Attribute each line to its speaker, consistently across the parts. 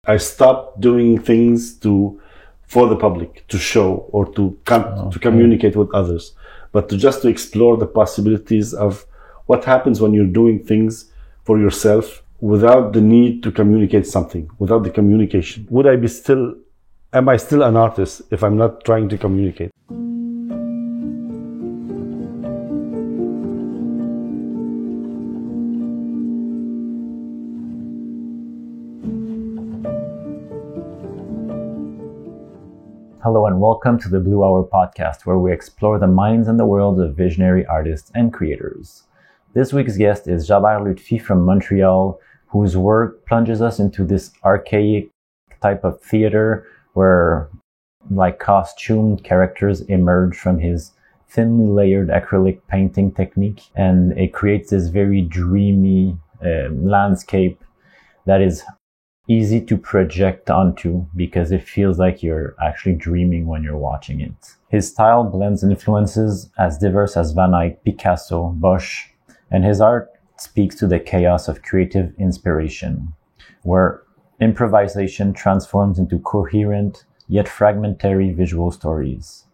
Speaker 1: I stopped doing things for the public, to show or to communicate with others, but to explore the possibilities of what happens when you're doing things for yourself without the need to communicate something, without the communication. Am I still an artist if I'm not trying to communicate?
Speaker 2: Hello and welcome to the Blue Hour podcast, where we explore the minds and the worlds of visionary artists and creators. This week's guest is Jabert Lutfi from Montreal, whose work plunges us into this archaic type of theater where costumed characters emerge from his thinly layered acrylic painting technique, and it creates this very dreamy landscape that is easy to project onto because it feels like you're actually dreaming when you're watching it. His style blends influences as diverse as Van Eyck, Picasso, Bosch, and his art speaks to the chaos of creative inspiration, where improvisation transforms into coherent yet fragmentary visual stories.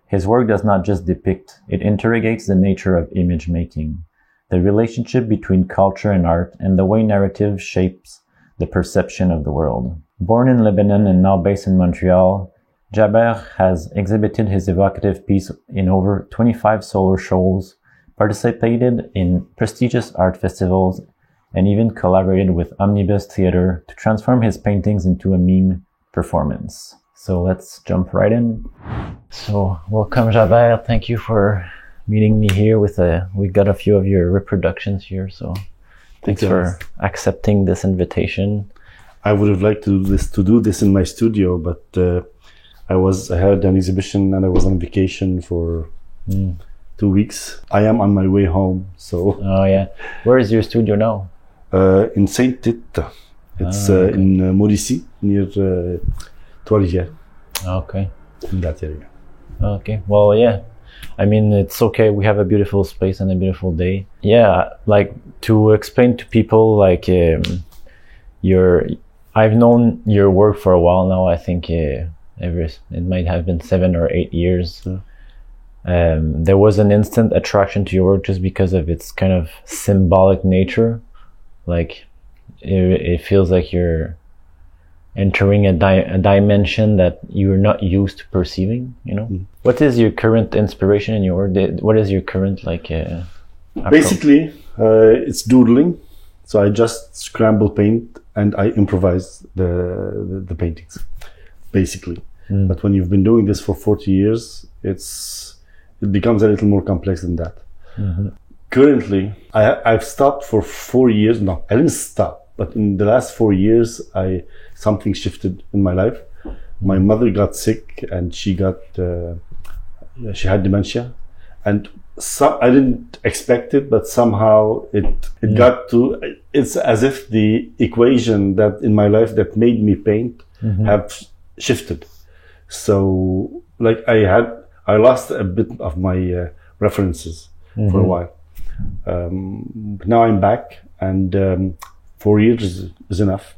Speaker 2: His work does not just depict, it interrogates the nature of image making, the relationship between culture and art, and the way narrative shapes the perception of the world. Born in Lebanon and now based in Montreal, Jabert has exhibited his evocative piece in over 25 solo shows, participated in prestigious art festivals, and even collaborated with Omnibus Theatre to transform his paintings into a meme performance. So let's jump right in. So welcome, Jabert. Thank you for meeting me here we've got a few of your reproductions here, so thanks for accepting this invitation.
Speaker 1: I would have liked to do this in my studio, but I had an exhibition and I was on vacation for 2 weeks. I am on my way home, so.
Speaker 2: Oh yeah, where is your studio now?
Speaker 1: In Saint-Tite. It's in Mauricie, near Trois-Rivières.
Speaker 2: Okay.
Speaker 1: In that area.
Speaker 2: Okay. Well, yeah. I mean, it's okay. We have a beautiful space and a beautiful day. Yeah, to explain to people, I've known your work for a while now. I think it might have been 7 or 8 years. Yeah. There was an instant attraction to your work just because of its kind of symbolic nature. It feels like you're entering a dimension that you're not used to perceiving, you know? What is your current inspiration in your work? What is your current,
Speaker 1: Basically, it's doodling. So I just scramble paint and I improvise the paintings, basically. But when you've been doing this for 40 years, it becomes a little more complex than that. Mm-hmm. Currently, I've stopped for 4 years. No, I didn't stop. But in the last 4 years, something shifted in my life. My mother got sick and she had dementia. And I didn't expect it, but somehow it's as if the equation that in my life that made me paint have shifted. So I lost a bit of my references for a while. Now I'm back, and 4 years is enough.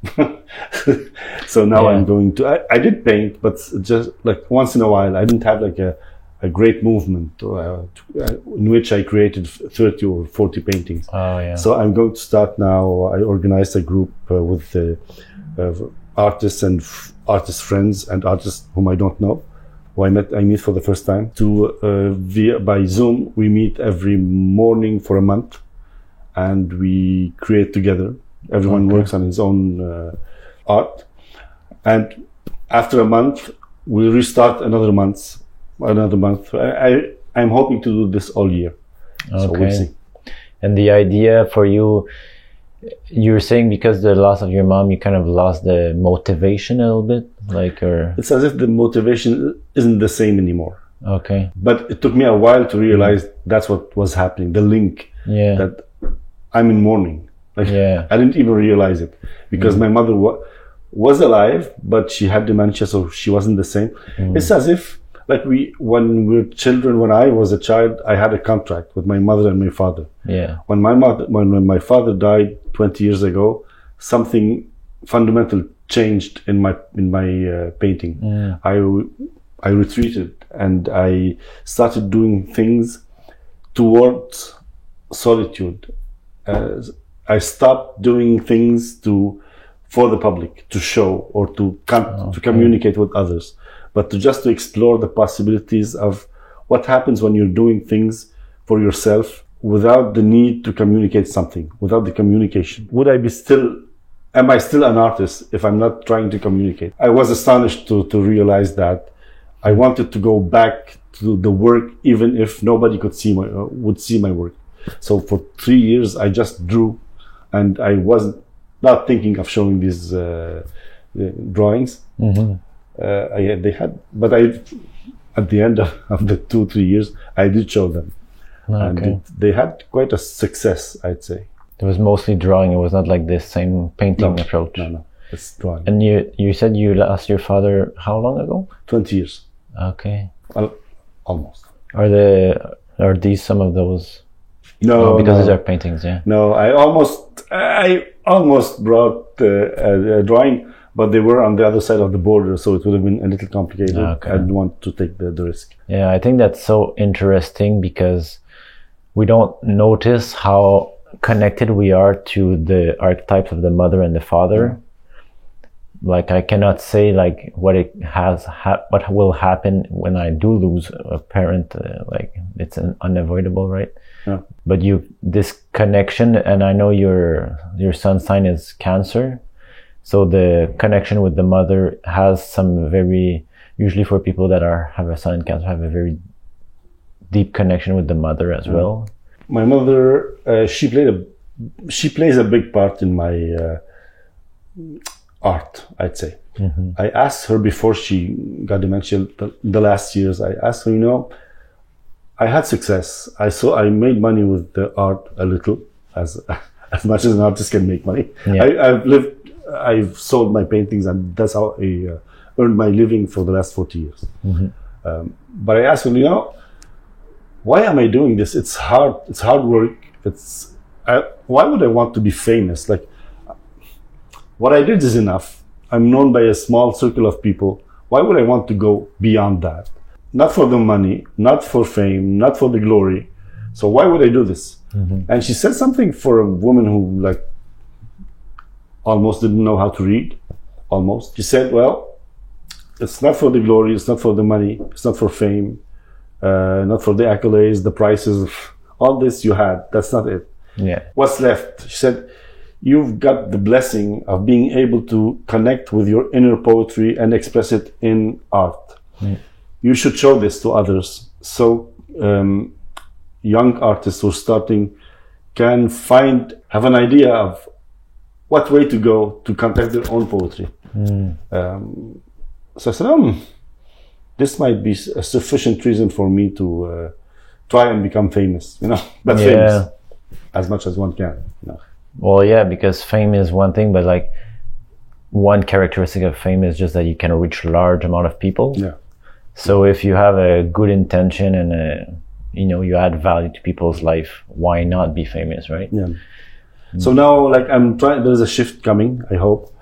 Speaker 1: So now I'm going to, I did paint, but just once in a while. I didn't have a great movement in which I created 30 or 40 paintings.
Speaker 2: Oh, yeah.
Speaker 1: So I'm going to start now. I organized a group with artists and artist friends and artists whom I don't know, who I meet for the first time. By Zoom, we meet every morning for a month and we create together. Everyone works on his own art, and after a month we restart another month. I'm hoping to do this all year.
Speaker 2: Okay.
Speaker 1: So we'll see.
Speaker 2: And the idea for you were saying because the loss of your mom, you kind of lost the motivation a little bit,
Speaker 1: It's as if the motivation isn't the same anymore.
Speaker 2: Okay.
Speaker 1: But it took me a while to realize that's what was happening. The link that I'm in mourning. I didn't even realize it because my mother was alive, but she had dementia, so she wasn't the same. It's as if, when we were children, when I was a child, I had a contract with my mother and my father.
Speaker 2: Yeah.
Speaker 1: When my father died 20 years ago, something fundamental changed in my painting. I retreated and I started doing things towards solitude. I stopped doing things for the public to show or to communicate with others, but to explore the possibilities of what happens when you're doing things for yourself without the need to communicate something, without the communication. Am I still an artist if I'm not trying to communicate? I was astonished to realize that I wanted to go back to the work even if nobody would see my work. So for 3 years I just drew, and I was not thinking of showing these drawings. But at the end of the 2-3 years I did show them. And they had quite a success, I'd say.
Speaker 2: It was mostly drawing. It was not like this same painting approach.
Speaker 1: No, it's drawing.
Speaker 2: And you said you lost your father how long ago?
Speaker 1: 20 years.
Speaker 2: Okay.
Speaker 1: Well, almost.
Speaker 2: Are these some of those?
Speaker 1: No,
Speaker 2: because these are paintings, yeah.
Speaker 1: No, I almost brought a drawing, but they were on the other side of the border, so it would have been a little complicated. I didn't want to take the risk. Yeah,
Speaker 2: I think that's so interesting because we don't notice how connected we are to the archetypes of the mother and the father. Like I cannot say like what will happen when I do lose a parent. Like it's unavoidable, right?
Speaker 1: Yeah.
Speaker 2: But this connection, and I know your son's sign is Cancer, so the connection with the mother has some usually for people that have a sun in Cancer, have a very deep connection with the mother as well.
Speaker 1: My mother, she plays a big part in my art, I'd say. I asked her before she got dementia, the last years, I asked her, I had success. I made money with the art a little, as much as an artist can make money. Yeah. I've sold my paintings, and that's how I earned my living for the last 40 years. But I asked her, why am I doing this? It's hard work. Why would I want to be famous? Like, what I did is enough. I'm known by a small circle of people. Why would I want to go beyond that? Not for the money, not for fame, not for the glory. So why would I do this? And she said something for a woman who almost didn't know how to read. Almost. She said, well, it's not for the glory, it's not for the money, it's not for fame, not for the accolades, the prizes, all this you had. That's not it.
Speaker 2: Yeah.
Speaker 1: What's left? She said, you've got the blessing of being able to connect with your inner poetry and express it in art. You should show this to others. So young artists who are starting can have an idea of what way to go to contact their own poetry. So I said, this might be a sufficient reason for me to try and become famous, but famous as much as one can.
Speaker 2: Well, yeah, because fame is one thing, but like one characteristic of fame is just that you can reach a large amount of people.
Speaker 1: Yeah.
Speaker 2: So if you have a good intention and you add value to people's life, why not be famous, right?
Speaker 1: Yeah. So now, there's a shift coming, I hope.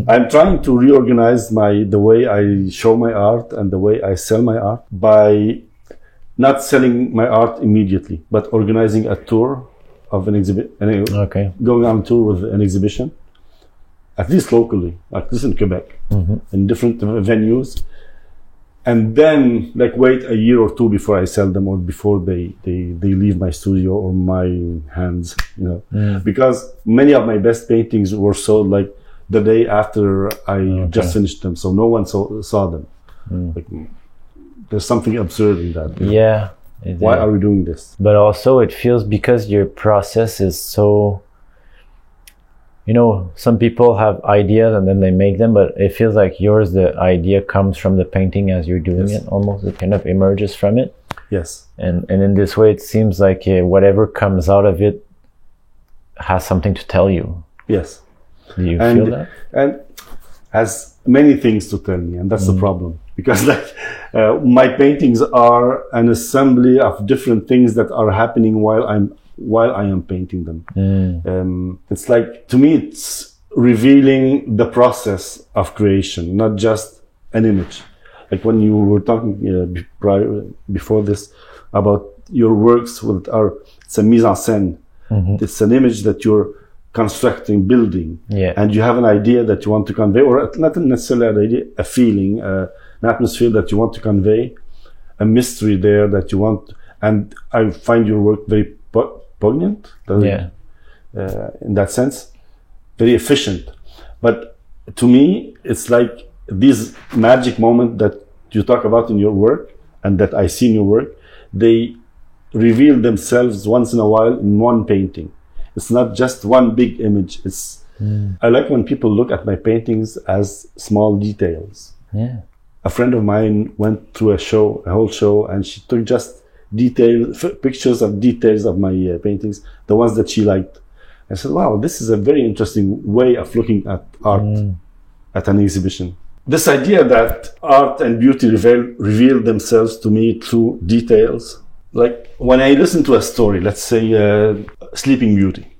Speaker 1: I'm trying to reorganize the way I show my art and the way I sell my art by not selling my art immediately, but organizing a tour of an exhibit, going on tour with an exhibition, at least locally, at least in Quebec, in different venues, and then wait a year or two before I sell them or before they leave my studio or my hands, because many of my best paintings were sold the day after I just finished them, so no one saw them. There's something absurd in that.
Speaker 2: Yeah.
Speaker 1: Why are we doing this?
Speaker 2: But also it feels because your process is so, some people have ideas and then they make them, but it feels like yours, the idea comes from the painting as you're doing it almost. It kind of emerges from it.
Speaker 1: Yes.
Speaker 2: And in this way, it seems like whatever comes out of it has something to tell you.
Speaker 1: Yes.
Speaker 2: Do you feel that?
Speaker 1: And has many things to tell me, and that's the problem. Because my paintings are an assembly of different things that are happening while I am painting them. It's to me, revealing the process of creation, not just an image. Like when you were talking before this about your works it's a mise en scène. It's an image that you're constructing, building, and you have an idea that you want to convey, or not necessarily an idea, a feeling, an atmosphere that you want to convey, a mystery there that you want. And I find your work very poignant, in that sense, very efficient. But to me, it's like these magic moments that you talk about in your work and that I see in your work, they reveal themselves once in a while in one painting. It's not just one big image. I like when people look at my paintings as small details.
Speaker 2: Yeah.
Speaker 1: A friend of mine went through a whole show, and she took just pictures of details of my paintings, the ones that she liked. I said, wow, this is a very interesting way of looking at art at an exhibition. This idea that art and beauty reveal themselves to me through details. Like when I listen to a story, let's say Sleeping Beauty,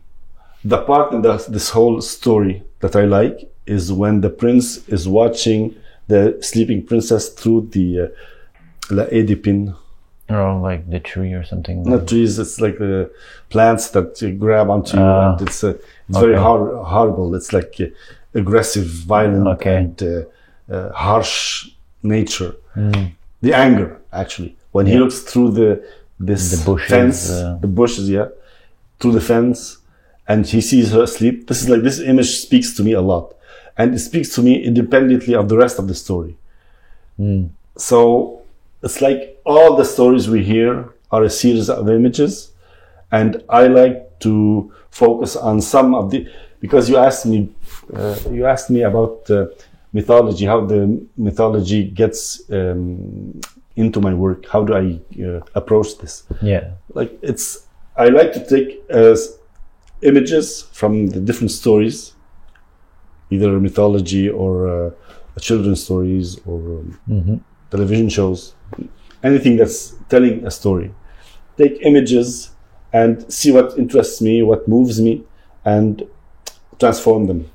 Speaker 1: the part in this whole story that I like is when the prince is watching the sleeping princess through the La Haie d'Épines.
Speaker 2: Or like the tree or something.
Speaker 1: Not trees, it's like the plants that you grab onto you, and it's very horrible. It's like aggressive, violent, and harsh nature. The anger, actually, when he looks through the bushes, the bushes, through the fence, and he sees her asleep. This image speaks to me a lot, and it speaks to me independently of the rest of the story. So it's like all the stories we hear are a series of images, and I like to focus on some of because you asked me about mythology, how the mythology gets into my work. How do I approach this?
Speaker 2: Yeah,
Speaker 1: I like to take images from the different stories, either mythology or children's stories or television shows, anything that's telling a story. Take images and see what interests me, what moves me, and transform them.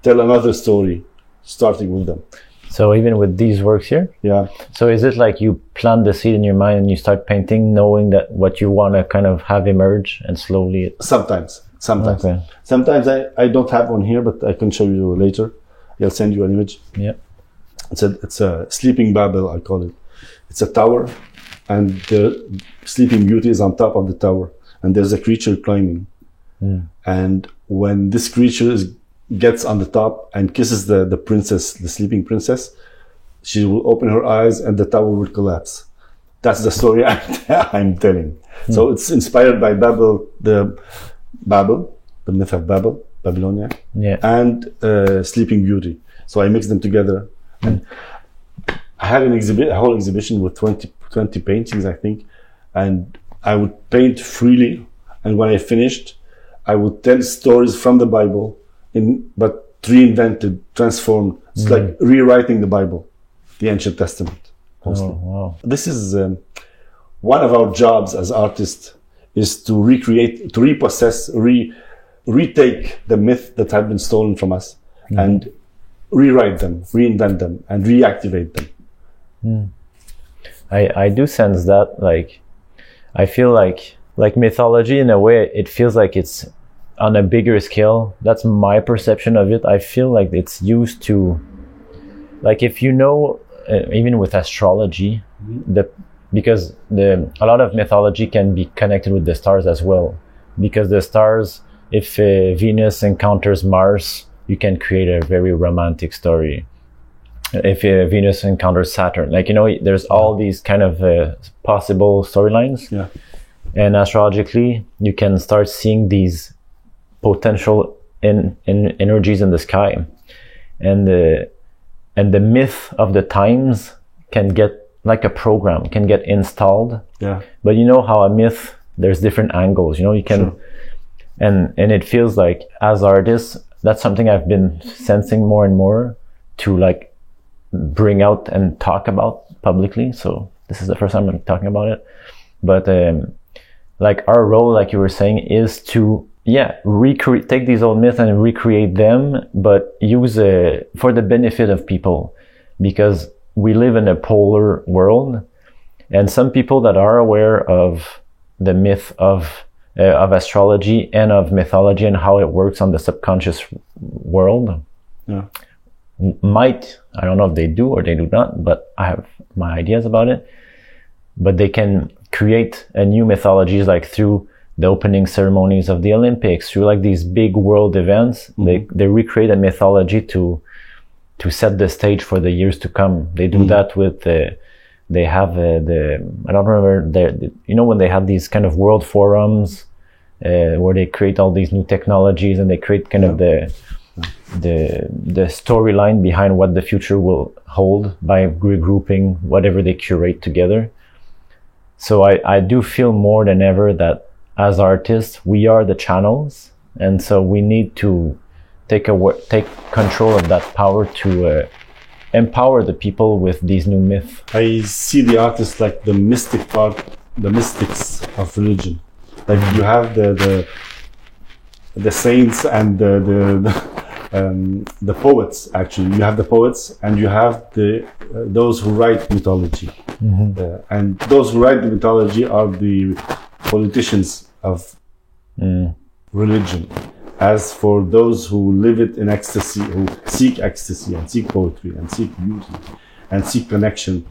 Speaker 1: Tell another story, starting with them.
Speaker 2: So even with these works here?
Speaker 1: Yeah.
Speaker 2: So is it like you plant the seed in your mind and you start painting knowing that what you want to kind of have emerge and slowly...
Speaker 1: Sometimes.
Speaker 2: Okay.
Speaker 1: Sometimes I don't have one here, but I can show you later. I'll send you an image.
Speaker 2: Yeah.
Speaker 1: It's a sleeping Babel, I call it. It's a tower, and the Sleeping Beauty is on top of the tower, and there's a creature climbing. And when this creature gets on the top and kisses the princess, the sleeping princess, she will open her eyes and the tower will collapse. That's the story I'm telling. So it's inspired by the myth of Babylonia, and Sleeping Beauty. So I mix them together. And I had a whole exhibition with 20 paintings, I think, and I would paint freely. And when I finished, I would tell stories from the Bible, but reinvented, transformed. It's like rewriting the Bible, the Ancient Testament. Mostly.
Speaker 2: Oh, wow.
Speaker 1: This is one of our jobs as artists, is to recreate, to repossess, retake the myth that had been stolen from us, and rewrite them, reinvent them, and reactivate them.
Speaker 2: I do sense that, like, I feel like mythology, in a way, it feels like it's on a bigger scale. That's my perception of it. I feel like it's used to, like, if you know, even with astrology, because a lot of mythology can be connected with the stars as well. Because the stars, if Venus encounters Mars, you can create a very romantic story. If Venus encounters Saturn, like, there's all these kind of possible storylines.
Speaker 1: Yeah.
Speaker 2: And astrologically, you can start seeing these potential energies in the sky, and the myth of the times can get, like a program, can get installed.
Speaker 1: Yeah.
Speaker 2: But you know how a myth, there's different angles. You can,
Speaker 1: sure.
Speaker 2: and it feels like as artists, that's something I've been sensing more and more to, like, bring out and talk about publicly. So this is the first time I'm talking about it. But like, our role, like you were saying, is to take these old myths and recreate them, but use for the benefit of people, because we live in a polar world, and some people that are aware of the myth of astrology and of mythology and how it works on the subconscious world might, I don't know if they do or they do not, but I have my ideas about it, but they can create a new mythologies, like through the opening ceremonies of the Olympics, through like these big world events. They recreate a mythology to set the stage for the years to come. They do that with they have I don't remember, when they have these kind of world forums where they create all these new technologies, and they create kind of the storyline behind what the future will hold by regrouping whatever they curate together. So I do feel more than ever that as artists, we are the channels, and so we need to take control of that power to empower the people with these new myths.
Speaker 1: I see the artists like the mystic part, the mystics of religion. Like you have the saints and the poets. Actually, you have the poets, and you have those who write mythology. And those who write the mythology are the politicians of religion. As for those who live it in ecstasy, who seek ecstasy and seek poetry and seek beauty and seek connection,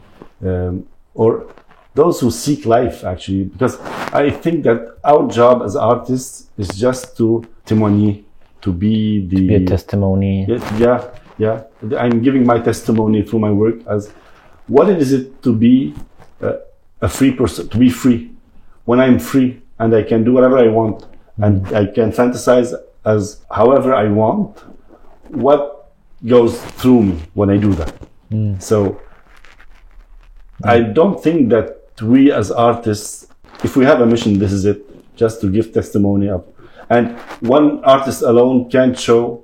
Speaker 1: or those who seek life, actually, because I think that our job as artists is just to témoigner, to be
Speaker 2: a testimony.
Speaker 1: Yeah. I'm giving my testimony through my work as what is it to be a free person, to be free. When I'm free and I can do whatever I want and I can fantasize as however I want, what goes through me when I do that? So I don't think that we as artists, if we have a mission, this is it, just to give testimony of. And one artist alone can't show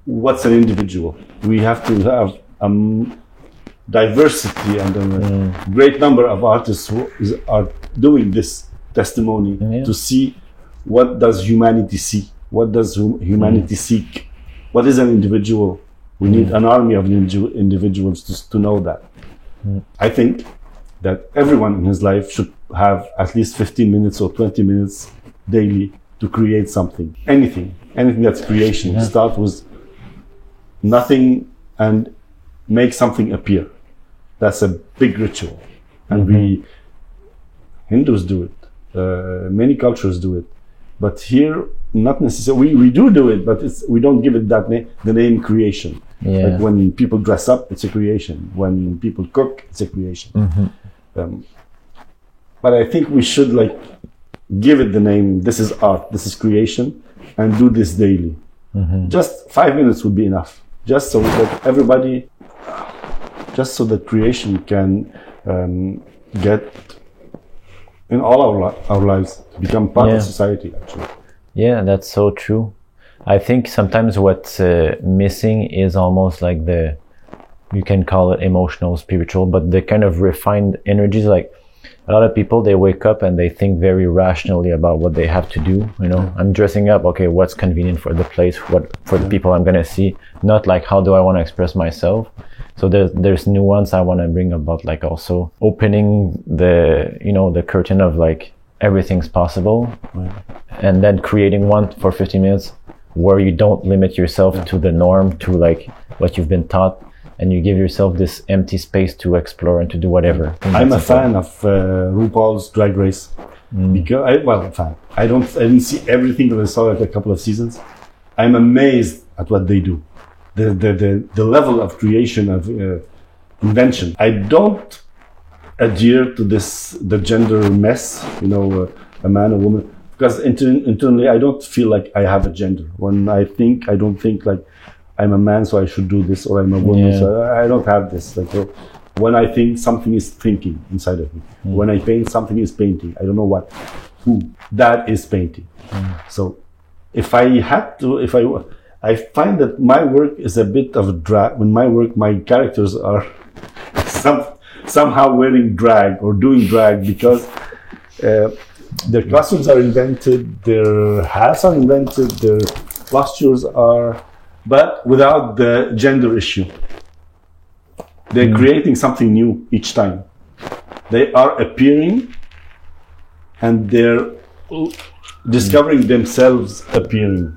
Speaker 1: what's an individual. We have to have diversity and a great number of artists who are doing this testimony to see what does humanity see, what does humanity seek, what is an individual. We need an army of individuals to know that. I think that everyone in his life should have at least 15 minutes or 20 minutes daily to create something, anything that's creation. Start with nothing and make something appear. That's a big ritual, and Hindus do it. Many cultures do it, but here not necessarily. We do it, but we don't give it the name creation. Like when people dress up, it's a creation. When people cook, it's a creation. But I think we should give it the name. This is art. This is creation, and do this daily. Just 5 minutes would be enough. Just so that everybody, just so that creation can get in all our lives, become part of society. Actually.
Speaker 2: Yeah, that's so true. I think sometimes what's missing is almost like you can call it emotional, spiritual, but the kind of refined energies. Like a lot of people, they wake up and they think very rationally about what they have to do. I'm dressing up. Okay, what's convenient for the place? What for the people I'm gonna see? Not like how do I want to express myself. So there's nuance I want to bring about, like also opening the curtain of everything's possible, and then creating one for 15 minutes where you don't limit yourself to the norm, to what you've been taught, and you give yourself this empty space to explore and to do whatever.
Speaker 1: I'm a fan of RuPaul's Drag Race because I didn't see everything, but I saw a couple of seasons. I'm amazed at what they do, the level of creation, of invention. I don't adhere to the gender mess, a man, a woman, because internally I don't feel like I have a gender. When I think, I don't think like I'm a man, so I should do this, or I'm a woman, so I don't have this. When I think, something is thinking inside of me. When I paint, something is painting. I don't know who that is painting. So if I had to, I find that my work is a bit of a drag. When my characters are somehow wearing drag or doing drag, because Their costumes are invented, their hats are invented, their postures are, but without the gender issue. They're creating something new each time. They are appearing and they're discovering themselves appearing.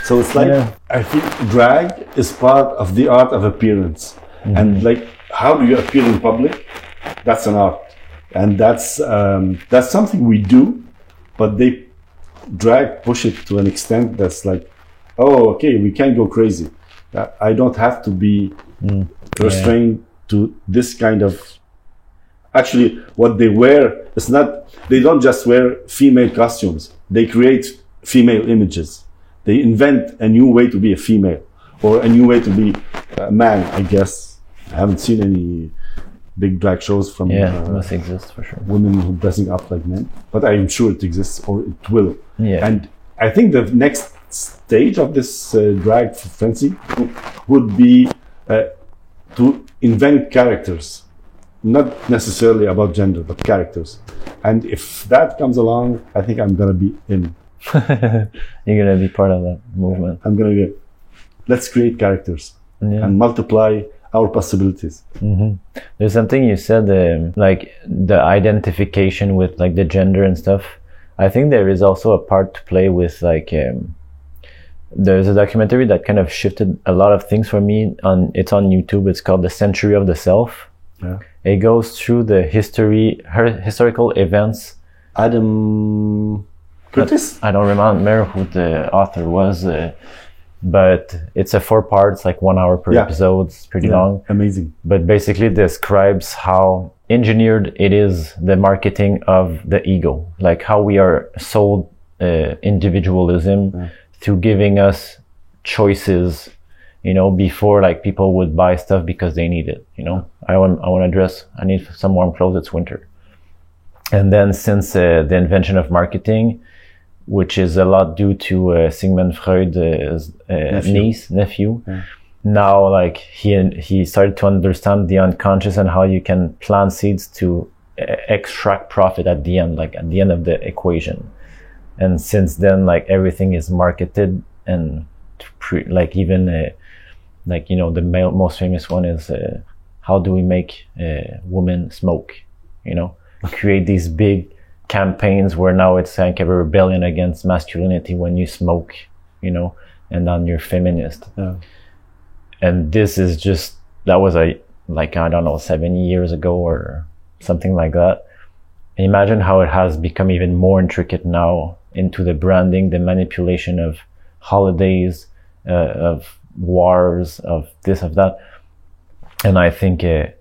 Speaker 1: So it's like, I think drag is part of the art of appearance. And like, how do you appear in public? That's an art. And that's something we do, but they push it to an extent that's like, oh, okay, we can't go crazy. I don't have to be restrained to this kind of. Actually, what they wear is not. They don't just wear female costumes. They create female images. They invent a new way to be a female, or a new way to be a man. I guess I haven't seen any big drag shows from
Speaker 2: it must exist for sure.
Speaker 1: Women who dressing up like men, but I am sure it exists or it will.
Speaker 2: Yeah.
Speaker 1: And I think the next stage of this drag frenzy would be to invent characters, not necessarily about gender, but characters. And if that comes along, I think I'm gonna be in.
Speaker 2: You're gonna be part of that movement.
Speaker 1: I'm gonna get. Let's create characters and multiply our possibilities.
Speaker 2: There's something you said, like the identification with like the gender and stuff. I think there is also a part to play with like. There's a documentary that kind of shifted a lot of things for me. It's on YouTube. It's called The Century of the Self.
Speaker 1: Yeah.
Speaker 2: It goes through the historical events.
Speaker 1: Adam Curtis?
Speaker 2: I don't remember who the author was, but it's a 4 parts, like 1 hour per episode. It's pretty long.
Speaker 1: Amazing.
Speaker 2: But basically describes how engineered it is, the marketing of the ego, like how we are sold individualism through giving us choices, you know, before like people would buy stuff because they need it, you know. I want to dress, I need some warm clothes, it's winter. And then since the invention of marketing, which is a lot due to Sigmund Freud's nephew. Now like he started to understand the unconscious and how you can plant seeds to extract profit at the end, like at the end of the equation. And since then, like everything is marketed and like even like, you know, the most famous one is how do we make women smoke, you know, create these big campaigns where now it's like a rebellion against masculinity when you smoke, you know, and then you're feminist. And this is just, that was like, I don't know, 70 years ago or something like that. Imagine how it has become even more intricate now into the branding, the manipulation of holidays, of wars, of this, of that. And I think a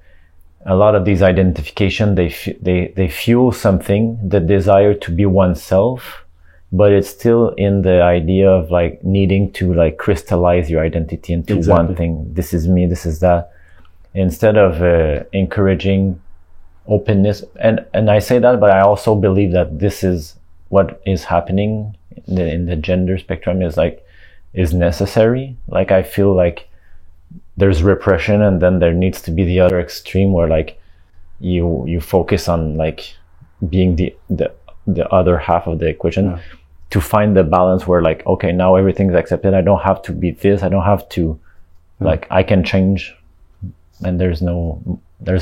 Speaker 2: lot of these identification, they fuel something, the desire to be oneself, but it's still in the idea of like needing to like crystallize your identity into one thing. This is me, this is that, instead of encouraging openness. And I say that, but I also believe that this is what is happening in the gender spectrum is necessary. Like I feel like there's repression, and then there needs to be the other extreme where like you focus on like being the other half of the equation to find the balance where like, okay, now everything's accepted. I don't have to be this. I don't have to like, I can change, and there's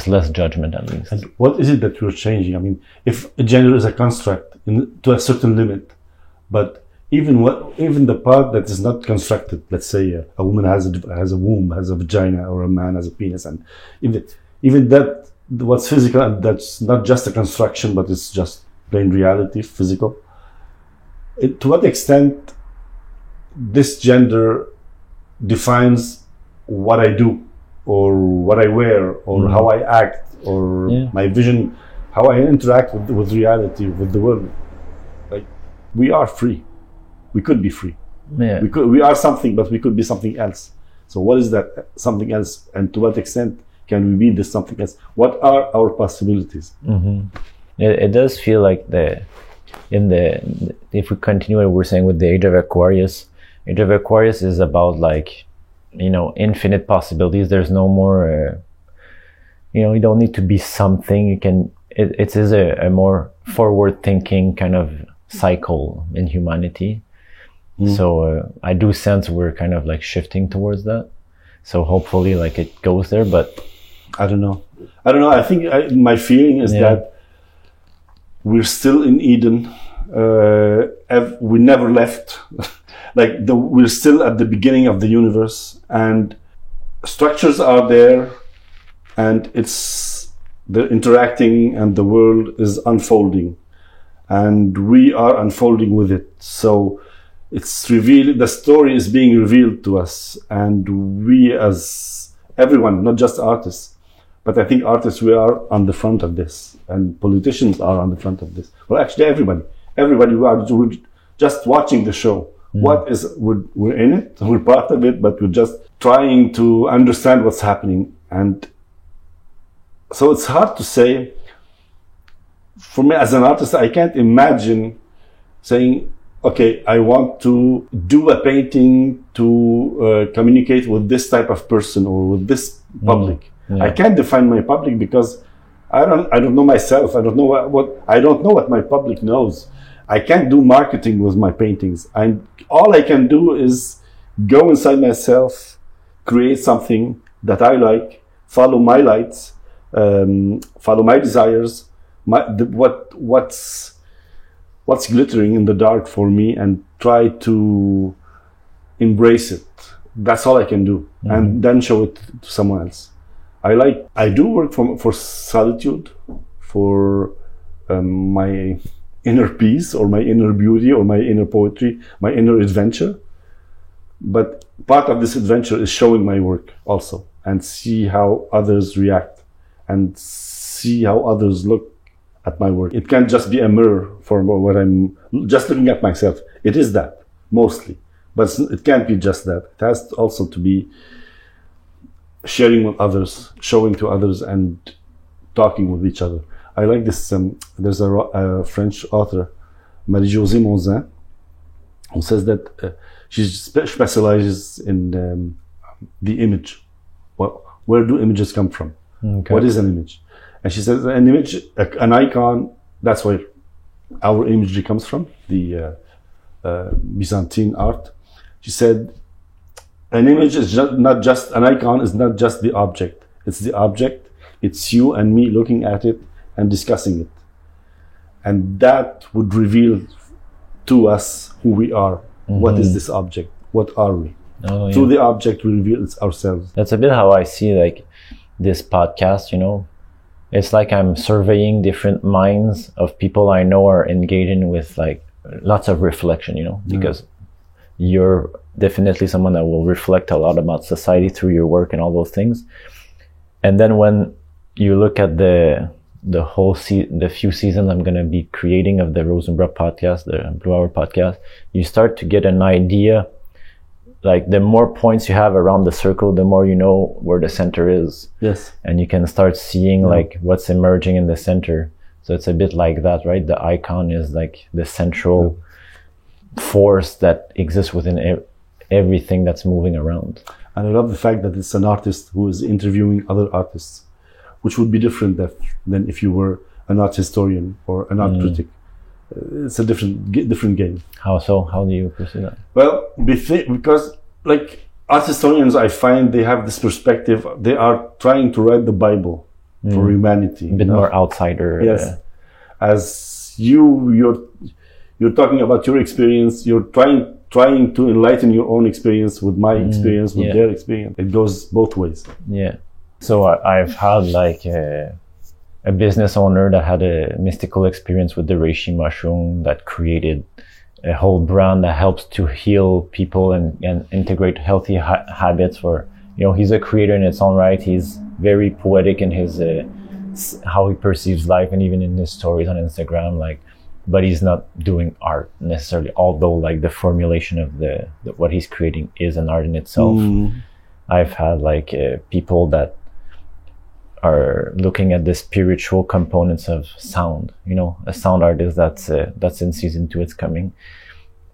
Speaker 2: less judgment at least.
Speaker 1: And what is it that you're changing? I mean, if a gender is a construct to a certain limit, but even the part that is not constructed, let's say a woman has a womb, has a vagina, or a man has a penis, and even that, what's physical, and that's not just a construction, but it's just plain reality, physical. To what extent this gender defines what I do, or what I wear, or how I act, or my vision, how I interact with reality, with the world. Like, we are free. We could be free.
Speaker 2: Yeah.
Speaker 1: We are something, but we could be something else. So what is that something else? And to what extent can we be this something else? What are our possibilities?
Speaker 2: It does feel like if we continue what we're saying with the Age of Aquarius is about like, you know, infinite possibilities. There's no more, you know, you don't need to be something. it is a more forward-thinking kind of cycle in humanity. So I do sense we're kind of like shifting towards that. So hopefully like it goes there, but
Speaker 1: I don't know. I think my feeling is that we're still in Eden. We never left. We're still at the beginning of the universe, and structures are there, and they're interacting, and the world is unfolding, and we are unfolding with it. So it's revealed, the story is being revealed to us, and we as everyone, not just artists, but I think artists, we are on the front of this, and politicians are on the front of this. Well, actually everybody, we're just watching the show. We're in it, we're part of it, but we're just trying to understand what's happening. And so it's hard to say. For me as an artist, I can't imagine saying, okay, I want to do a painting to communicate with this type of person or with this public. I can't define my public because I don't know myself. I don't know what my public knows. I can't do marketing with my paintings. All I can do is go inside myself, create something that I like, follow my lights, follow my desires, what's glittering in the dark for me, and try to embrace it. That's all I can do, and then show it to someone else. I do work for solitude, for my inner peace, or my inner beauty, or my inner poetry, my inner adventure. But part of this adventure is showing my work also, and see how others react, and see how others look at my work. It can't just be a mirror for what I'm just looking at myself. It is that, mostly. But it can't be just that. It has also to be sharing with others, showing to others, and talking with each other. I like this. There's a French author, Marie-Josée Monzin, who says that she specializes in the image. Well, where do images come from? Okay. What is an image? And she says an image, an icon, that's where our imagery comes from, the Byzantine art. She said, an image is not just, an icon is not just the object. It's the object, it's you and me looking at it and discussing it. And that would reveal to us who we are. What is this object? What are we? Through the object, we reveal ourselves.
Speaker 2: That's a bit how I see like this podcast, you know. It's like I'm surveying different minds of people I know are engaging with like lots of reflection, you know, because you're definitely someone that will reflect a lot about society through your work and all those things. And then when you look at the few seasons I'm going to be creating of the Rosenbrock podcast, the Blue Hour podcast, you start to get an idea. Like the more points you have around the circle, the more you know where the center is.
Speaker 1: Yes.
Speaker 2: And you can start seeing like what's emerging in the center. So it's a bit like that, right? The icon is like the central force that exists within everything that's moving around.
Speaker 1: And I love the fact that it's an artist who is interviewing other artists, which would be different than if you were an art historian or an art critic. It's a different game. How so? How do you pursue that? Well, because like art historians, I find they have this perspective. They are trying to write the Bible for humanity.
Speaker 2: A bit more outsider.
Speaker 1: Yes. As you're talking about your experience. You're trying to enlighten your own experience with my experience, with their experience. It goes both ways.
Speaker 2: Yeah. So I've had like a business owner that had a mystical experience with the reishi mushroom that created a whole brand that helps to heal people and integrate healthy habits for, you know, he's a creator in its own right. He's very poetic in his, how he perceives life, and even in his stories on Instagram, like, but he's not doing art necessarily, although like the formulation of the what he's creating is an art in itself. I've had like people that are looking at the spiritual components of sound, you know, a sound artist that's in season 2, it's coming,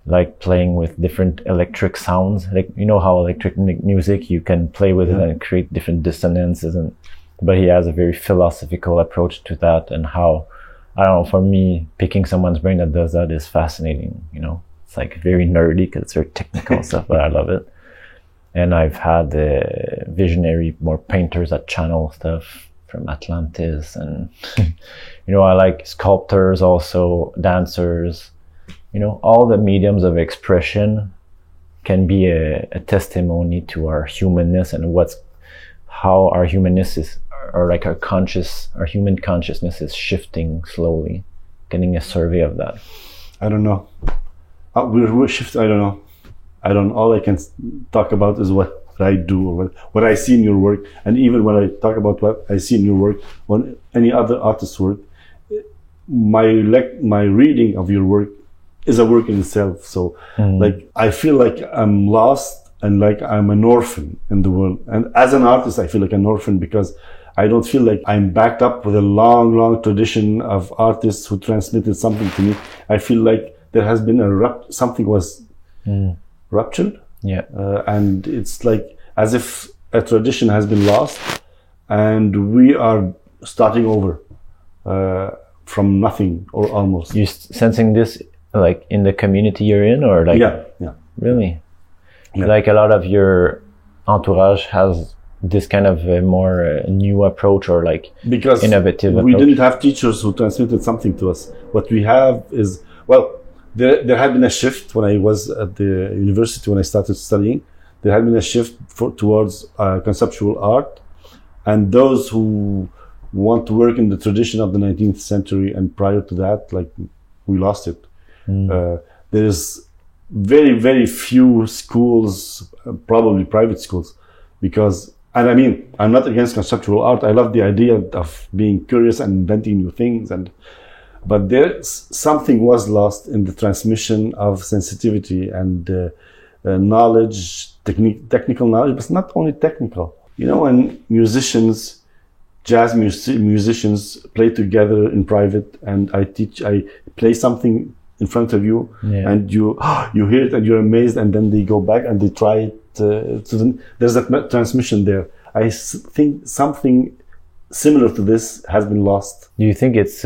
Speaker 2: like playing with different electric sounds, like, you know how electric music, you can play with it and create different dissonances, and but he has a very philosophical approach to that, and how, I don't know, for me, picking someone's brain that does that is fascinating, you know. It's like very nerdy because it's very technical stuff, but I love it. And I've had visionary, more painters that channel stuff from Atlantis, and you know, I like sculptors also, dancers, you know, all the mediums of expression can be a testimony to our humanness and how our humanness is, or like our human consciousness is shifting slowly. Getting a survey of that.
Speaker 1: I don't know. We're shifting. I don't know. All I can talk about is what I do, or what I see in your work. And even when I talk about what I see in your work, on any other artist's work, my reading of your work is a work in itself. So like, I feel like I'm lost and like I'm an orphan in the world. And as an artist, I feel like an orphan because I don't feel like I'm backed up with a long, long tradition of artists who transmitted something to me. I feel like there has been something was ruptured.
Speaker 2: Yeah.
Speaker 1: And it's like as if a tradition has been lost and we are starting over from nothing, or almost.
Speaker 2: You sensing this like in the community you're in, or like?
Speaker 1: Yeah.
Speaker 2: Really?
Speaker 1: Yeah.
Speaker 2: Like a lot of your entourage has this kind of a more new approach, or like
Speaker 1: because
Speaker 2: innovative
Speaker 1: we
Speaker 2: approach?
Speaker 1: didn't have teachers who transmitted something to us. What we have is, well, there had been a shift when I was at the university, when I started studying. There had been a shift towards conceptual art, and those who want to work in the tradition of the 19th century and prior to that, like, we lost it. There's very, very few schools, probably private schools, because, and I mean, I'm not against conceptual art. I love the idea of being curious and inventing new things, but something was lost in the transmission of sensitivity and knowledge, technical knowledge, but not only technical. You know, when jazz musicians play together in private, and I play something in front of you, and you hear it and you're amazed, and then they go back and they try it. There's that transmission there. I think something similar to this has been lost.
Speaker 2: Do you think it's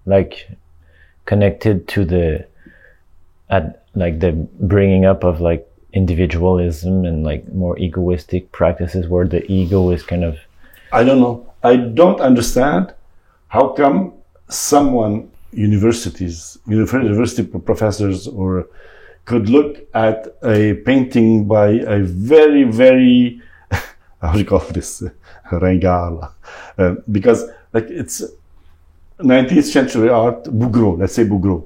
Speaker 2: like connected to the bringing up of like individualism and like more egoistic practices where the ego is kind of?
Speaker 1: I don't know. I don't understand how come university professors could look at a painting by a very, very, how do you call this, Ringard, because like it's 19th century art, Bouguereau, let's say Bouguereau.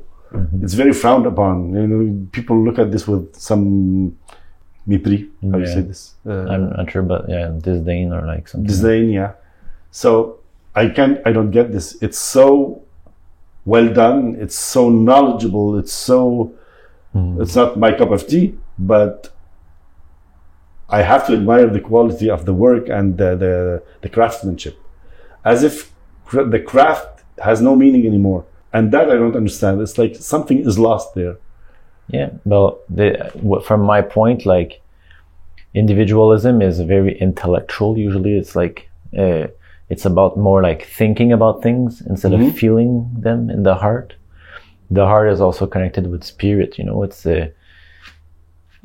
Speaker 1: It's very frowned upon. You know, people look at this with some mépris. How do you say this?
Speaker 2: I'm not sure, but disdain or like something.
Speaker 1: Disdain, yeah. So I don't get this. It's so well done. It's so knowledgeable. It's not my cup of tea, but I have to admire the quality of the work and the craftsmanship, as if the craft has no meaning anymore. And that I don't understand. It's like something is lost there.
Speaker 2: Yeah, well, from my point, like, individualism is very intellectual. Usually it's like, it's about more like thinking about things instead of feeling them in the heart. The heart is also connected with spirit, you know. It's the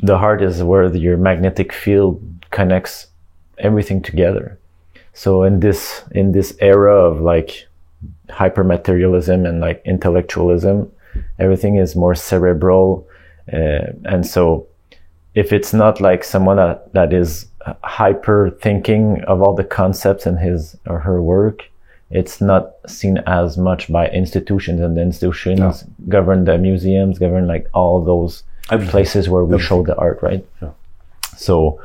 Speaker 2: heart is where your magnetic field connects everything together. So in this era of like hypermaterialism and like intellectualism, everything is more cerebral, and so if it's not like someone that is hyper thinking of all the concepts in his or her work, it's not seen as much by institutions, and the institutions govern the museums, govern like all those places where we show the art, right? So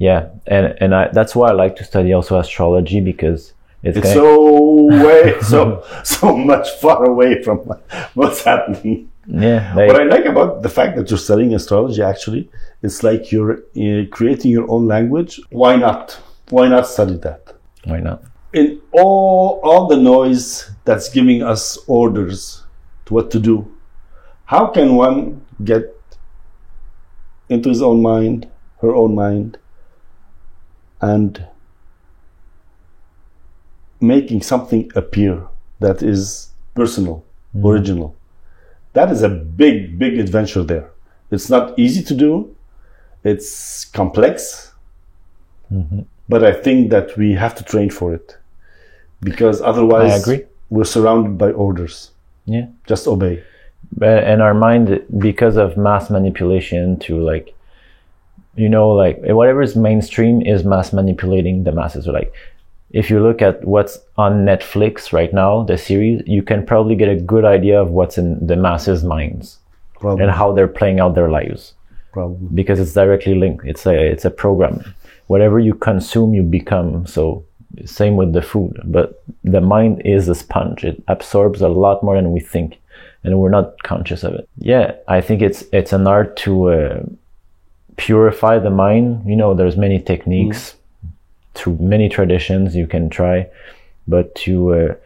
Speaker 2: and that's why I like to study also astrology, because it's so much far away from what's happening.
Speaker 1: Yeah. What I like about the fact that you're studying astrology, actually, it's like you're creating your own language. Why not? Why not study that?
Speaker 2: Why not?
Speaker 1: In all the noise that's giving us orders to what to do, how can one get into his own mind, her own mind, and making something appear that is personal, original. That is a big, big adventure there. It's not easy to do. It's complex. But I think that we have to train for it. Because otherwise,
Speaker 2: I agree.
Speaker 1: We're surrounded by orders.
Speaker 2: Yeah.
Speaker 1: Just obey.
Speaker 2: And our mind, because of mass manipulation to like, you know, like whatever is mainstream is mass manipulating the masses. Or like, if you look at what's on Netflix right now, the series, you can probably get a good idea of what's in the masses' minds. Probably. And how they're playing out their lives.
Speaker 1: Probably. Because
Speaker 2: it's directly linked. It's a program. Whatever you consume, you become. So same with the food. But the mind is a sponge. It absorbs a lot more than we think. And we're not conscious of it. Yeah, I think it's an art to purify the mind. You know, there's many techniques through many traditions you can try, but to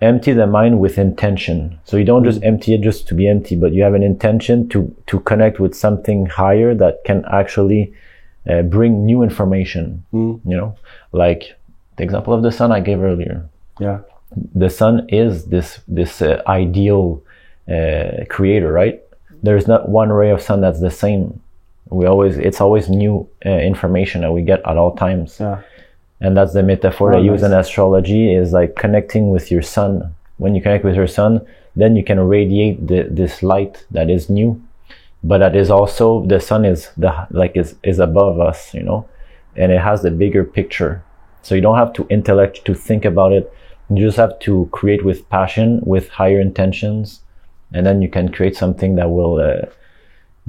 Speaker 2: empty the mind with intention. So you don't just empty it just to be empty, but you have an intention to connect with something higher that can actually bring new information. You know, like the example of the sun I gave earlier.
Speaker 1: Yeah,
Speaker 2: the sun is this ideal creator, right? There's not one ray of sun that's the same. It's always new information that we get at all times. Yeah. And that's the metaphor I use in astrology, is like connecting with your sun. When you connect with your sun, then you can radiate this light that is new, but that is also, the sun is above us, you know, and it has the bigger picture. So you don't have to intellect to think about it. You just have to create with passion, with higher intentions, and then you can create something that will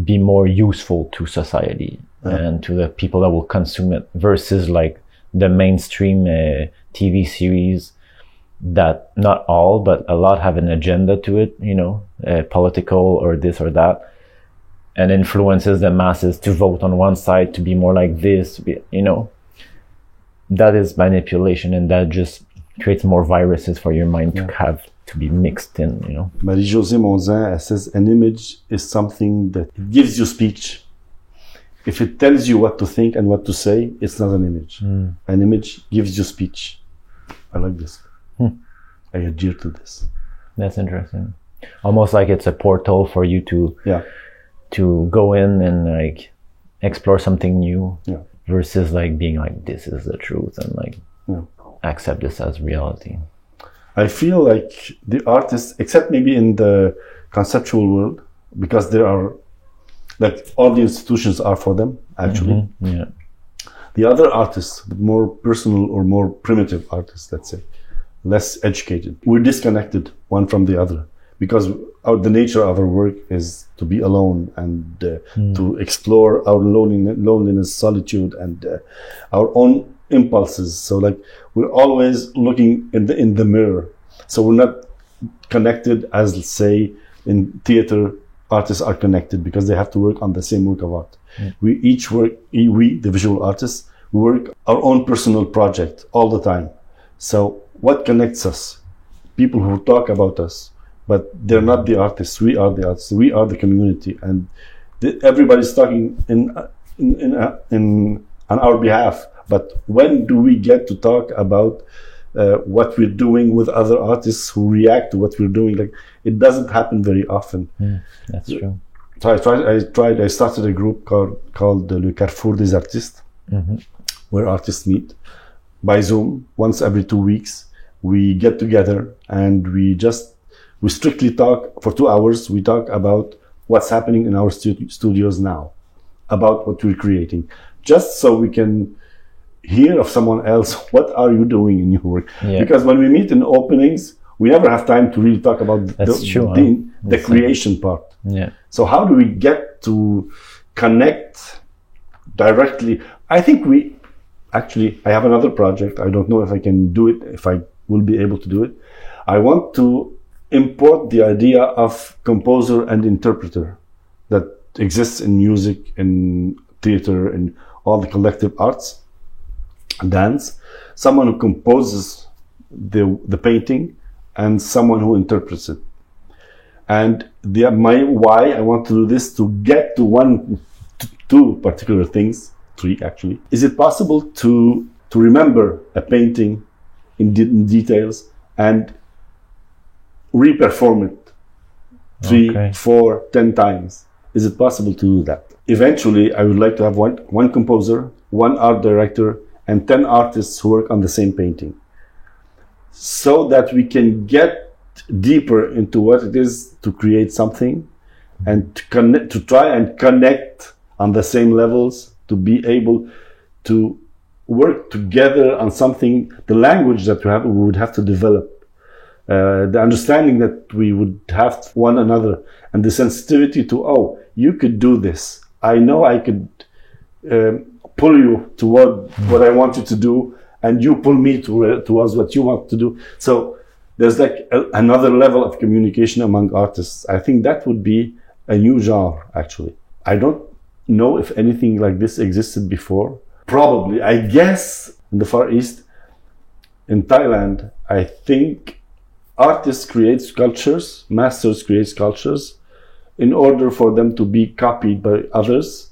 Speaker 2: be more useful to society and to the people that will consume it, versus like the mainstream TV series that not all, but a lot have an agenda to it, you know, political or this or that, and influences the masses to vote on one side, to be more like this, you know. That is manipulation, and that just creates more viruses for your mind to have to be mixed in, you know.
Speaker 1: Marie-Josée Monzin says an image is something that gives you speech. If it tells you what to think and what to say, it's not an image. An image gives you speech. I like this. I adhere to this.
Speaker 2: That's interesting. Almost like it's a portal for you to go in and like explore something new, versus like being like, this is the truth, and like accept this as reality.
Speaker 1: I feel like the artists, except maybe in the conceptual world, because there are, like, all the institutions are for them, actually. The other artists, the more personal or more primitive artists, let's say, less educated, we're disconnected one from the other, because the nature of our work is to be alone and to explore our loneliness, solitude, and our own impulses. So like, we're always looking in the mirror. So we're not connected as, let's say, in theater, artists are connected because they have to work on the same work of art. We each work, the visual artists, we work our own personal project all the time. So what connects us? People who talk about us, but they're not the artists. We are the artists. We are the community, and everybody's talking on our behalf. But when do we get to talk about what we're doing with other artists who react to what we're doing? Like, it doesn't happen very often.
Speaker 2: That's true.
Speaker 1: So I started a group called Le Carrefour des Artistes, where artists meet by Zoom once every 2 weeks. We get together and we strictly talk for 2 hours. We talk about what's happening in our studios now, about what we're creating, just so we can hear of someone else, what are you doing in your work? Because when we meet in openings, we never have time to really talk about the creation part. So how do we get to connect directly? I think I have another project. I don't know if I can do it, if I will be able to do it. I want to import the idea of composer and interpreter that exists in music, in theater, in all the collective arts, dance. Someone who composes the painting and someone who interprets it. And why I want to do this, to get to two particular things, 3 actually. Is it possible to remember a painting in details and re-perform it 3, 4, 10 times. Is it possible to do that? Eventually, I would like to have one composer, one art director, and 10 artists who work on the same painting, so that we can get deeper into what it is to create something, and to try and connect on the same levels, to be able to work together on something, the language that we would have to develop, the understanding that we would have one another, and the sensitivity to, oh, you could do this. I know I could pull you toward what I want you to do, and you pull me towards what you want to do. So there's like another level of communication among artists. I think that would be a new genre, actually. I don't know if anything like this existed before. Probably, I guess, in the Far East, in Thailand, I think artists create sculptures, masters create sculptures, in order for them to be copied by others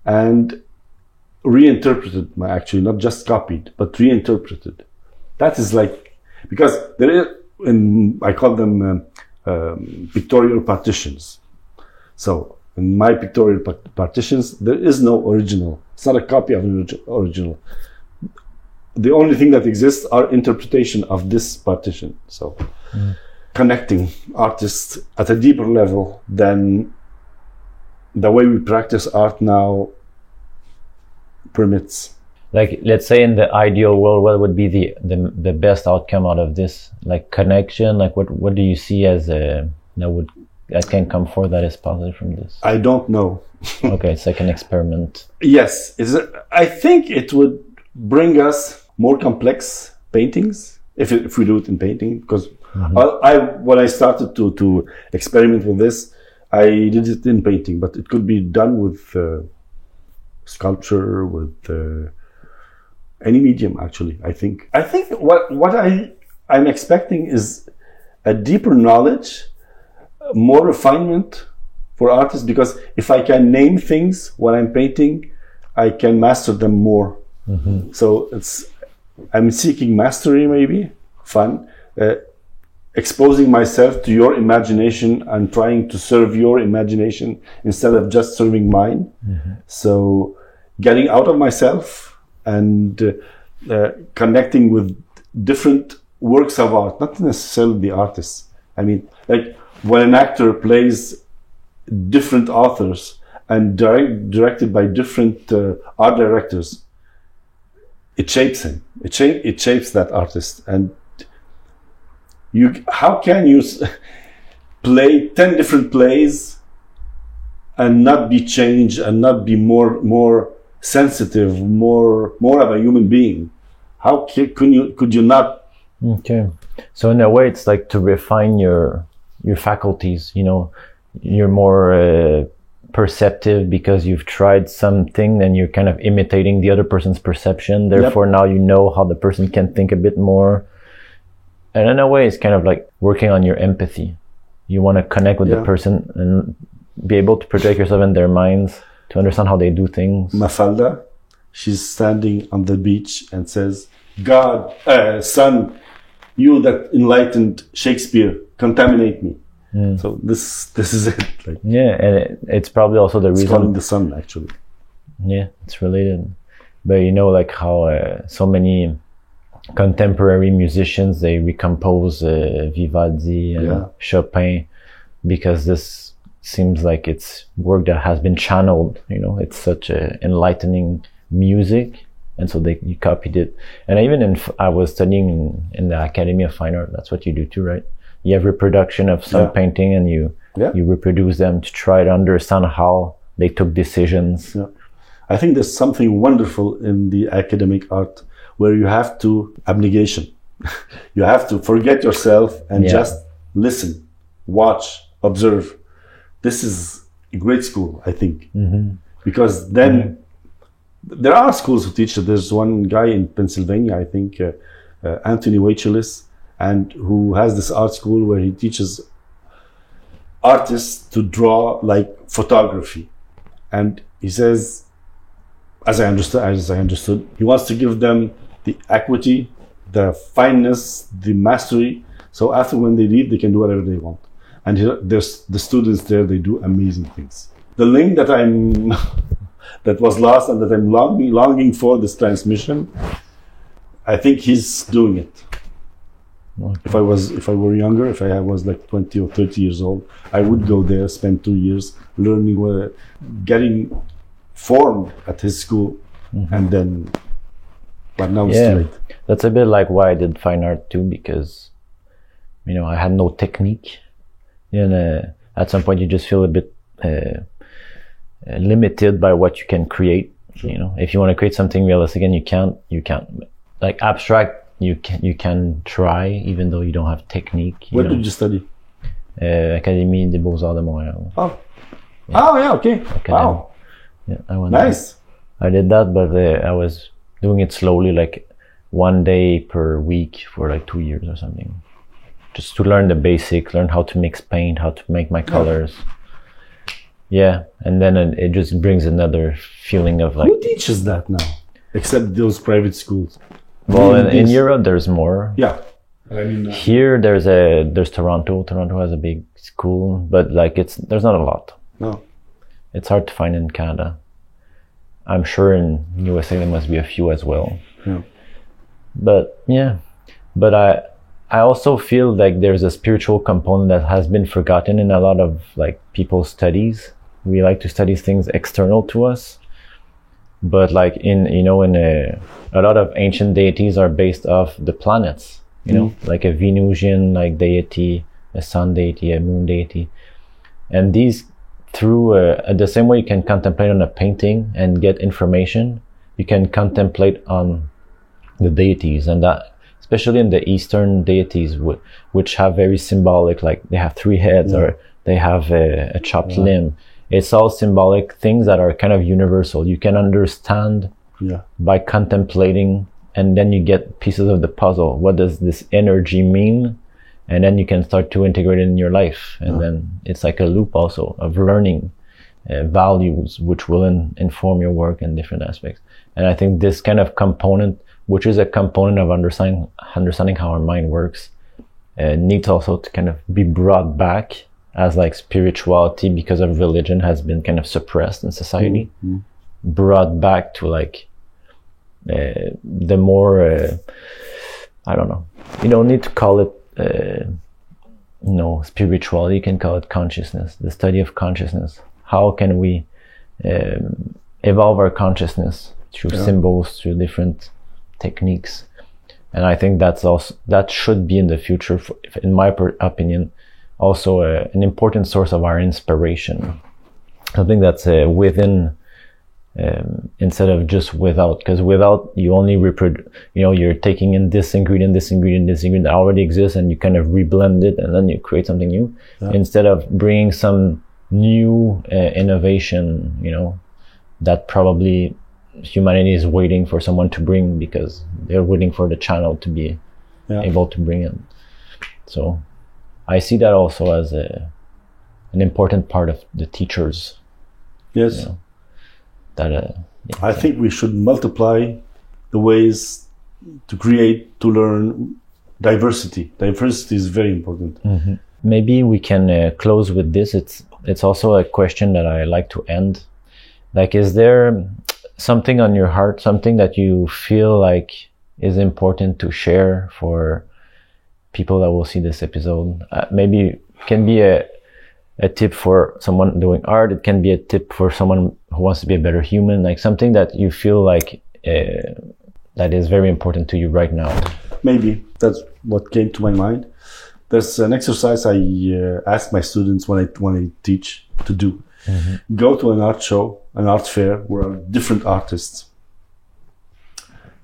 Speaker 1: and reinterpreted, actually, not just copied, but reinterpreted. That is like, because there is, I call them pictorial partitions. So in my pictorial partitions, there is no original. It's not a copy of an original. The only thing that exists are interpretation of this partition. So connecting artists at a deeper level than the way we practice art now permits.
Speaker 2: Like, let's say in the ideal world, what would be the best outcome out of this? Like connection, like what do you see as that can come forth that is positive from this?
Speaker 1: I don't know.
Speaker 2: Okay, it's like an experiment.
Speaker 1: Yes, I think it would bring us more complex paintings if we do it in painting, because when I started to experiment with this, I did it in painting, but it could be done with sculpture, with any medium, actually. I think what I'm expecting is a deeper knowledge, more refinement for artists, because if I can name things when I'm painting, I can master them more. So I'm seeking mastery, maybe fun, exposing myself to your imagination and trying to serve your imagination instead of just serving mine. So getting out of myself and connecting with different works of art, not necessarily the artists. I mean, like when an actor plays different authors and directed by different art directors, it shapes him. It shapes that artist. And how can you play 10 different plays and not be changed and not be more sensitive, more of a human being? How could you not?
Speaker 2: Okay, so in a way, it's like to refine your faculties. You know, you're more perceptive because you've tried something and you're kind of imitating the other person's perception. Therefore, now you know how the person can think a bit more. And in a way, it's kind of like working on your empathy. You want to connect with the person and be able to project yourself in their minds to understand how they do things. Mafalda,
Speaker 1: she's standing on the beach and says, God, son, you that enlightened Shakespeare, contaminate me. So this is it. Like,
Speaker 2: and it's probably also the reason.
Speaker 1: It's calling the sun, actually.
Speaker 2: Yeah, it's related. But you know, like how so many contemporary musicians, they recompose Vivaldi and Chopin, because this seems like it's work that has been channeled. You know, it's such a enlightening music, and so you copied it. And even I was studying in the Academy of Fine Art. That's what you do too, right? You have reproduction of some painting, and you reproduce them to try to understand how they took decisions.
Speaker 1: I think there's something wonderful in the academic art where you have to abnegation. You have to forget yourself and just listen, watch, observe. This is a great school, I think, because then there are schools who teach it. There's one guy in Pennsylvania, I think, Anthony Wachelis, and who has this art school where he teaches artists to draw like photography. And he says, as I understood, he wants to give them the equity, the fineness, the mastery. So after when they leave, they can do whatever they want. And there's the students there, they do amazing things. The link that that was lost and that I'm longing for, this transmission, I think he's doing it. Okay. If I were younger, if I was like 20 or 30 years old, I would go there, spend 2 years learning, getting formed at his school, and then, but now it's too late.
Speaker 2: That's a bit like why I did fine art too, because, I had no technique. And at some point you just feel a bit limited by what you can create. Sure. If you want to create something realistic and you can't. Like abstract, you can try, even though you don't have technique.
Speaker 1: What did you study?
Speaker 2: Académie des Beaux-Arts de Montréal.
Speaker 1: Oh. Yeah. Oh, yeah, okay. Wow.
Speaker 2: Yeah, I went
Speaker 1: nice.
Speaker 2: There. I did that, but I was doing it slowly, like 1 day per week for like 2 years or something. Just to learn the basics, learn how to mix paint, how to make my colors. Yeah, and then it just brings another feeling of like...
Speaker 1: Who teaches that now? Except those private schools.
Speaker 2: Well, in Europe, there's more.
Speaker 1: Yeah. I mean,
Speaker 2: here, there's Toronto. Toronto has a big school, but like there's not a lot.
Speaker 1: No.
Speaker 2: It's hard to find in Canada. I'm sure in USA there must be a few as well.
Speaker 1: Yeah.
Speaker 2: But I also feel like there's a spiritual component that has been forgotten in a lot of like people's studies. We like to study things external to us, but like in a lot of ancient deities are based off the planets. Like a Venusian like deity, a sun deity, a moon deity, and these through the same way you can contemplate on a painting and get information, you can contemplate on the deities, and that. Especially in the Eastern deities, which have very symbolic, like they have 3 heads or they have a chopped limb. It's all symbolic things that are kind of universal. You can understand by contemplating, and then you get pieces of the puzzle. What does this energy mean? And then you can start to integrate it in your life. And then it's like a loop also of learning values, which will inform your work in different aspects. And I think this kind of component, which is a component of understanding how our mind works, needs also to kind of be brought back as like spirituality, because of religion has been kind of suppressed in society, brought back to like the more, I don't know, you don't need to call it spirituality, you can call it consciousness, the study of consciousness. How can we evolve our consciousness through symbols, through different techniques? And I think that should be in the future, in my opinion, also an important source of our inspiration. I think that's within, instead of just without, because without you only you're taking in this ingredient that already exists, and you kind of reblend it, and then you create something new, instead of bringing some new innovation, that probably humanity is waiting for someone to bring, because they're waiting for the channel to be able to bring it. So I see that also as an important part of the teachers.
Speaker 1: Yes. I think we should multiply the ways to create, to learn diversity. Diversity is very important.
Speaker 2: Mm-hmm. Maybe we can close with this. It's also a question that I like to end. Like, is there something on your heart, something that you feel like is important to share for people that will see this episode? Maybe it can be a tip for someone doing art. It can be a tip for someone who wants to be a better human, like something that you feel like that is very important to you right now.
Speaker 1: Maybe that's what came to my mind. There's an exercise I ask my students when I teach to do. Mm-hmm. Go to an art show, an art fair, where different artists.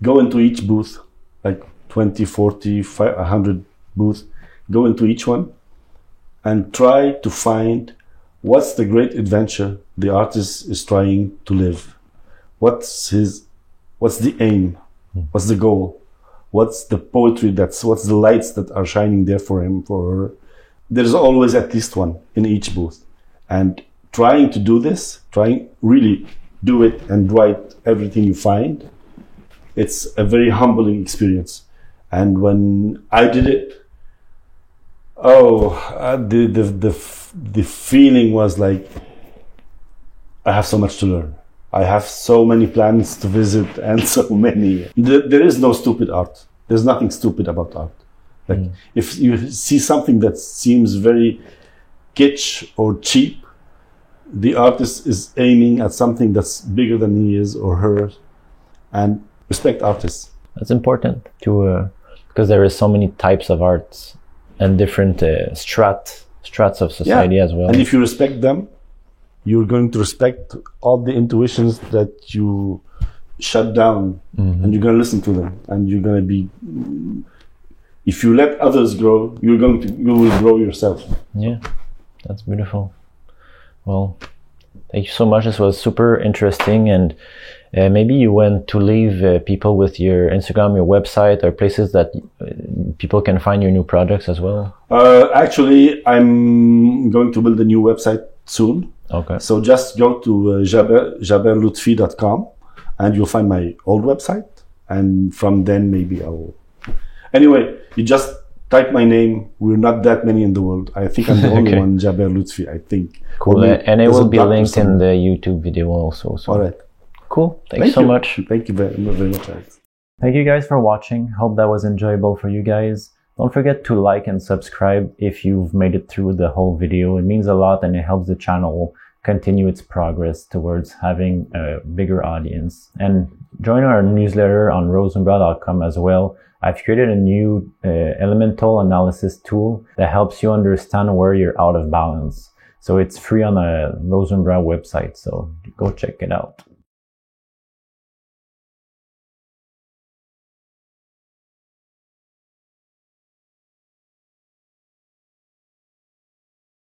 Speaker 1: Go into each booth, like 20, 40, 100 booths. Go into each one and try to find what's the great adventure the artist is trying to live. What's the aim? What's the goal? What's the poetry what's the lights that are shining there for him, for her? There's always at least one in each booth. And trying to do this, really do it and write everything you find, it's a very humbling experience. And when I did it, the feeling was like, I have so much to learn. I have so many planets to visit and so many. There is no stupid art. There's nothing stupid about art. Like if you see something that seems very kitsch or cheap, the artist is aiming at something that's bigger than he is or her, and respect artists.
Speaker 2: That's important to because there is so many types of arts and different strats of society as well.
Speaker 1: And if you respect them, you're going to respect all the intuitions that you shut down, and you're going to listen to them, and you're going to be. If you let others grow, you will grow yourself.
Speaker 2: Yeah, that's beautiful. Well, thank you so much. This was super interesting, and maybe you want to leave people with your Instagram, your website, or places that people can find your new projects as well.
Speaker 1: Actually, I'm going to build a new website soon.
Speaker 2: Okay.
Speaker 1: So just go to jaberlutfi.com and you'll find my old website. And from then maybe I'll... Anyway, you just type my name. We're not that many in the world. I think I'm the only one, Jaber Lutfi, I think.
Speaker 2: Cool. And it will be linked in the YouTube video also. So.
Speaker 1: All right.
Speaker 2: Cool. Thank you so much.
Speaker 1: Thank you very much, Alex.
Speaker 2: Thank you guys for watching. Hope that was enjoyable for you guys. Don't forget to like and subscribe if you've made it through the whole video. It means a lot and it helps the channel continue its progress towards having a bigger audience. And join our newsletter on rosenumbra.com as well. I've created a new elemental analysis tool that helps you understand where you're out of balance. So it's free on the Rosenumbra website. So go check it out.